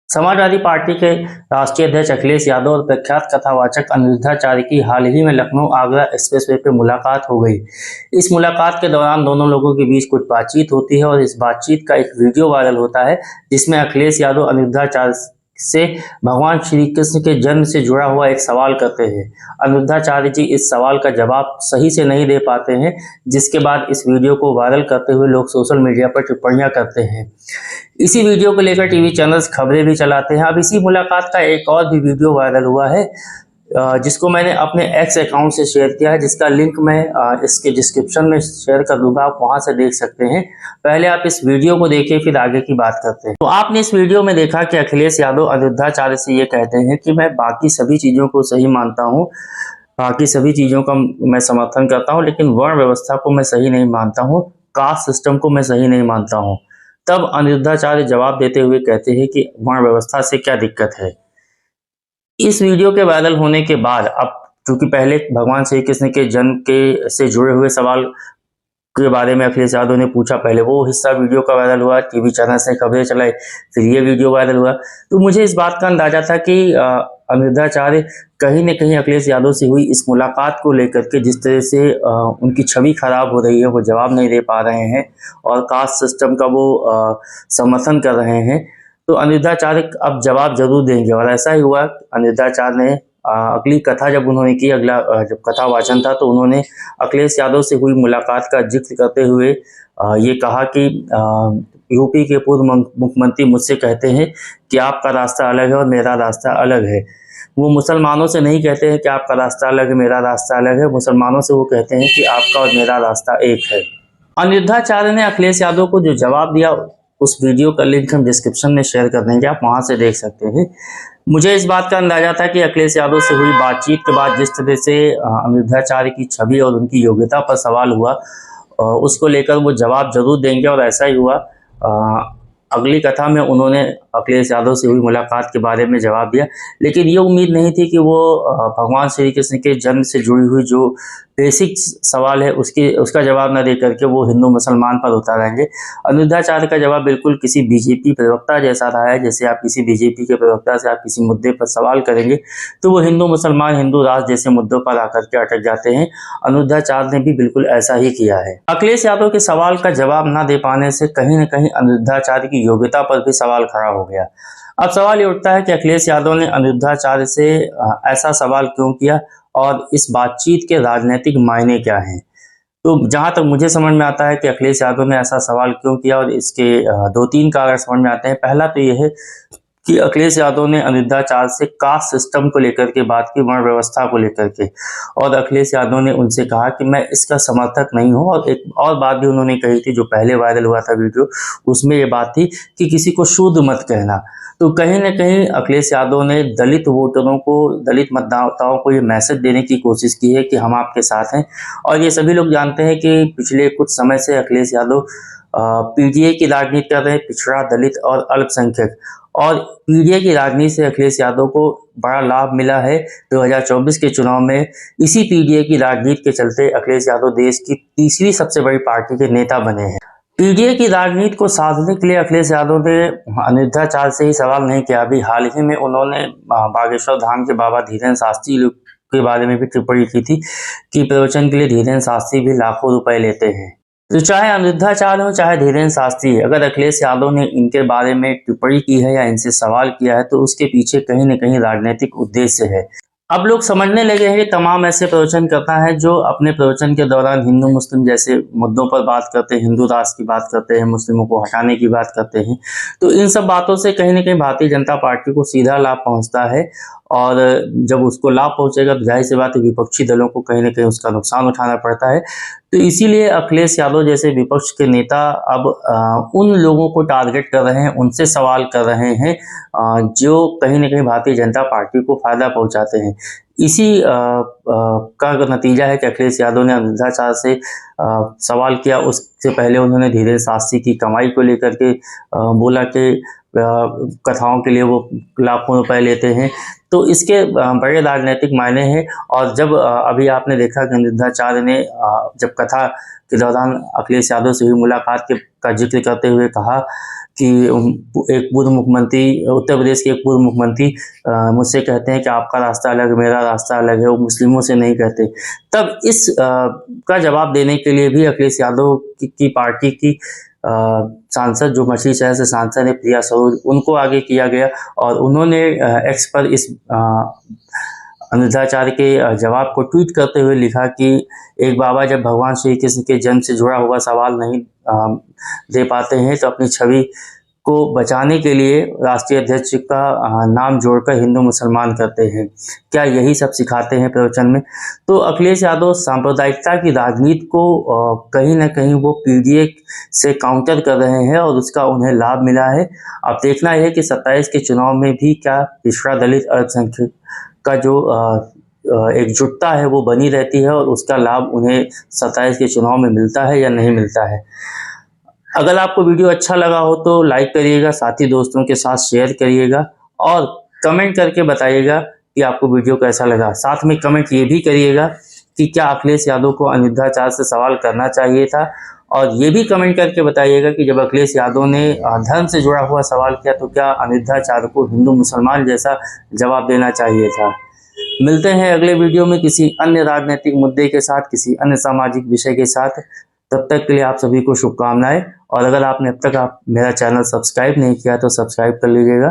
Samajwadi party के राष्ट्रीय अध्यक्ष अखिलेश यादव और प्रख्यात कथावाचक अनिरुद्धाचार्य की हाल ही में लखनऊ आगरा एक्सप्रेसवे पर मुलाकात हो गई। इस मुलाकात के दौरान दोनों लोगों के बीच कुछ बातचीत होती है और इस बातचीत का एक वीडियो वायरल होता है, जिसमें अखिलेश यादव अनिरुद्धाचार्य से भगवान श्री कृष्ण के जन्म से जुड़ा हुआ एक सवाल करते हैं। अनिरुद्धाचार्य जी इस सवाल का जवाब सही से नहीं दे पाते हैं, जिसके बाद इस वीडियो को वायरल करते हुए लोग सोशल मीडिया पर टिप्पणियां करते हैं। इसी वीडियो को लेकर टीवी चैनल्स खबरें भी चलाते हैं। अब इसी मुलाकात का एक और भी वीडियो वायरल हुआ है, जिसको मैंने अपने एक्स अकाउंट से शेयर किया है, जिसका लिंक मैं इसके डिस्क्रिप्शन में शेयर कर दूंगा, आप वहां से देख सकते हैं। पहले आप इस वीडियो को देखिए, फिर आगे की बात करते हैं। तो आपने इस वीडियो में देखा कि अखिलेश यादव अनिरुद्धाचार्य से ये कहते हैं कि मैं बाकी सभी चीजों को सही मानता हूँ, बाकी सभी चीजों का मैं समर्थन करता हूँ, लेकिन वर्ण व्यवस्था को मैं सही नहीं मानता हूँ, कास्ट सिस्टम को मैं सही नहीं मानता हूँ। तब अनिरुद्धाचार्य जवाब देते हुए कहते हैं कि वर्ण व्यवस्था से क्या दिक्कत है। इस वीडियो के वायरल होने के बाद अब चूंकि पहले भगवान श्री कृष्ण के जन्म के से जुड़े हुए सवाल के बारे में अखिलेश यादव ने पूछा, पहले वो हिस्सा वीडियो का वायरल हुआ, टीवी चैनल ने खबरें चलाई, फिर ये वीडियो वायरल हुआ। तो मुझे इस बात का अंदाजा था कि अनिरुद्धाचार्य कहीं न कहीं अखिलेश यादव से हुई इस मुलाकात को लेकर के जिस तरह से उनकी छवि खराब हो रही है, वो जवाब नहीं दे पा रहे हैं और कास्ट सिस्टम का वो समर्थन कर रहे हैं, तो अनिरुद्धाचार्य अब जवाब जरूर देंगे। और ऐसा ही हुआ। अनिरुद्धाचार्य ने अगली कथा जब उन्होंने की, अगला जब कथा वाचन था, तो उन्होंने अखिलेश यादव से हुई मुलाकात का जिक्र करते हुए ये कहा कि यूपी के पूर्व मुख्यमंत्री मुझसे कहते हैं कि आपका रास्ता अलग है और मेरा रास्ता अलग है। वो मुसलमानों से नहीं कहते हैं कि आपका रास्ता अलग है, मेरा रास्ता अलग है। मुसलमानों से वो कहते हैं कि आपका और मेरा रास्ता एक है। अनिरुद्धाचार्य ने अखिलेश यादव को जो जवाब दिया, उस वीडियो का लिंक हम डिस्क्रिप्शन में शेयर कर देंगे, आप वहां से देख सकते हैं। मुझे इस बात का अंदाजा था कि अखिलेश यादव से हुई बातचीत के बाद जिस तरह से अनिरुद्धाचार्य की छवि और उनकी योग्यता पर सवाल हुआ, उसको लेकर वो जवाब जरूर देंगे और ऐसा ही हुआ। अगली कथा में उन्होंने अखिलेश यादव से हुई मुलाकात के बारे में जवाब दिया, लेकिन ये उम्मीद नहीं थी कि वो भगवान श्री कृष्ण के जन्म से जुड़ी हुई जो बेसिक सवाल है उसका जवाब न दे करके वो हिंदू मुसलमान पर उतर आएंगे। अनिरुद्धाचार्य का जवाब बिल्कुल किसी बीजेपी प्रवक्ता जैसा रहा है। जैसे आप किसी बीजेपी के प्रवक्ता से आप किसी मुद्दे पर सवाल करेंगे तो वो हिंदू मुसलमान, हिंदू राष्ट्र जैसे मुद्दों पर आकर के अटक जाते हैं। अनिरुद्धाचार्य ने भी बिल्कुल ऐसा ही किया है। अखिलेश यादव के सवाल का जवाब न दे पाने से कहीं न कहीं अनिरुद्धाचार्य की योग्यता पर भी सवाल खड़ा हो गया। अब सवाल ये उठता है कि अखिलेश यादव ने अनिरुद्धाचार्य से ऐसा सवाल क्यों किया और इस बातचीत के राजनीतिक मायने क्या हैं। तो जहां तक मुझे समझ में आता है कि अखिलेश यादव ने ऐसा सवाल क्यों किया, और इसके दो तीन कारण समझ में आते हैं। पहला तो यह है कि अखिलेश यादव ने अनिरुद्धाचार्य से कास्ट सिस्टम को लेकर के बात की, वर्ण व्यवस्था को लेकर के, और अखिलेश यादव ने उनसे कहा कि मैं इसका समर्थक नहीं हूं। और एक और बात भी उन्होंने कही थी, जो पहले वायरल हुआ था वीडियो, उसमें ये बात थी कि किसी को शूद्र मत कहना। तो कहीं ना कहीं अखिलेश यादव ने दलित वोटरों को, दलित मतदाताओं को ये मैसेज देने की कोशिश की है कि हम आपके साथ हैं। और ये सभी लोग जानते हैं कि पिछले कुछ समय से अखिलेश यादव पीडीए की राजनीति कर रहे हैं, पिछड़ा, दलित और अल्पसंख्यक। और पीडीए की राजनीति से अखिलेश यादव को बड़ा लाभ मिला है 2024 के चुनाव में। इसी पीडीए की राजनीति के चलते अखिलेश यादव देश की तीसरी सबसे बड़ी पार्टी के नेता बने हैं। पीडीए की राजनीति को साधने के लिए अखिलेश यादव ने अनिरुद्धाचार्य से ही सवाल नहीं किया। अभी हाल ही में उन्होंने बागेश्वर धाम के बाबा धीरेन्द्र शास्त्री के बारे में भी टिप्पणी की थी कि प्रवचन के लिए धीरेन्द्र शास्त्री भी लाखों रुपए लेते हैं। तो चाहे अनिरुद्धाचार्य हो चाहे धीरेन्द्र शास्त्री, अगर अखिलेश यादव ने इनके बारे में टिप्पणी की है या इनसे सवाल किया है तो उसके पीछे कहीं न कहीं राजनीतिक उद्देश्य है। अब लोग समझने लगे हैं कि तमाम ऐसे प्रवचन करता है जो अपने प्रवचन के दौरान हिंदू मुस्लिम जैसे मुद्दों पर बात करते हैं, हिंदू राष्ट्र की बात करते हैं, मुस्लिमों को हटाने की बात करते हैं। तो इन सब बातों से कहीं न कहीं भारतीय जनता पार्टी को सीधा लाभ पहुंचता है, और जब उसको लाभ पहुंचेगा तो जाहिर सी बात है विपक्षी दलों को कहीं न कहीं उसका नुकसान उठाना पड़ता है। तो इसीलिए अखिलेश यादव जैसे विपक्ष के नेता अब उन लोगों को टारगेट कर रहे हैं, उनसे सवाल कर रहे हैं जो कहीं न कहीं भारतीय जनता पार्टी को फायदा पहुंचाते हैं। इसी का नतीजा है कि अखिलेश यादव ने अनिरुद्धाचार्य से सवाल किया। उससे पहले उन्होंने धीरेन्द्र शास्त्री की कमाई को लेकर के बोला कि कथाओं के लिए वो लाखों रुपए लेते हैं। तो इसके बड़े राजनीतिक मायने हैं। और जब अभी आपने देखा कि अनिरुद्धाचार्य ने जब कथा के दौरान अखिलेश यादव से हुई मुलाकात का जिक्र करते हुए कहा कि एक पूर्व मुख्यमंत्री, उत्तर प्रदेश के एक पूर्व मुख्यमंत्री मुझसे कहते हैं कि आपका रास्ता अलग, मेरा रास्ता अलग है, वो मुस्लिमों से नहीं कहते। तब इस का जवाब देने के लिए भी अखिलेश यादव की पार्टी की सांसद, जो मछली शहर से सांसद है प्रिया सरोज, उनको आगे किया गया और उन्होंने एक्स पर इस अनिरुद्धाचार्य के जवाब को ट्वीट करते हुए लिखा कि एक बाबा जब भगवान श्री कृष्ण के जन्म से जुड़ा हुआ सवाल नहीं दे पाते हैं तो अपनी छवि को बचाने के लिए राष्ट्रीय अध्यक्ष का नाम जोड़कर हिंदू मुसलमान करते हैं। क्या यही सब सिखाते हैं प्रवचन में? तो अखिलेश यादव सांप्रदायिकता की राजनीति को कहीं ना कहीं वो पीडीए से काउंटर कर रहे हैं और उसका उन्हें लाभ मिला है। अब देखना यह है कि 27 के चुनाव में भी क्या पिछड़ा दलित अल्पसंख्यक का जो एकजुटता है वो बनी रहती है और उसका लाभ उन्हें 27 के चुनाव में मिलता है या नहीं मिलता है। अगर आपको वीडियो अच्छा लगा हो तो लाइक करिएगा, साथ ही दोस्तों के साथ शेयर करिएगा और कमेंट करके बताइएगा कि आपको वीडियो कैसा लगा। साथ में कमेंट ये भी करिएगा कि क्या अखिलेश यादव को अनिरुद्धाचार्य से सवाल करना चाहिए था, और ये भी कमेंट करके बताइएगा कि जब अखिलेश यादव ने धर्म से जुड़ा हुआ सवाल किया तो क्या अनिरुद्धाचार्य को हिंदू मुसलमान जैसा जवाब देना चाहिए था। मिलते हैं अगले वीडियो में किसी अन्य राजनीतिक मुद्दे के साथ, किसी अन्य सामाजिक विषय के साथ। तब तक के लिए आप सभी को शुभकामनाएं। और अगर आपने अब तक मेरा चैनल सब्सक्राइब नहीं किया तो सब्सक्राइब कर लीजिएगा।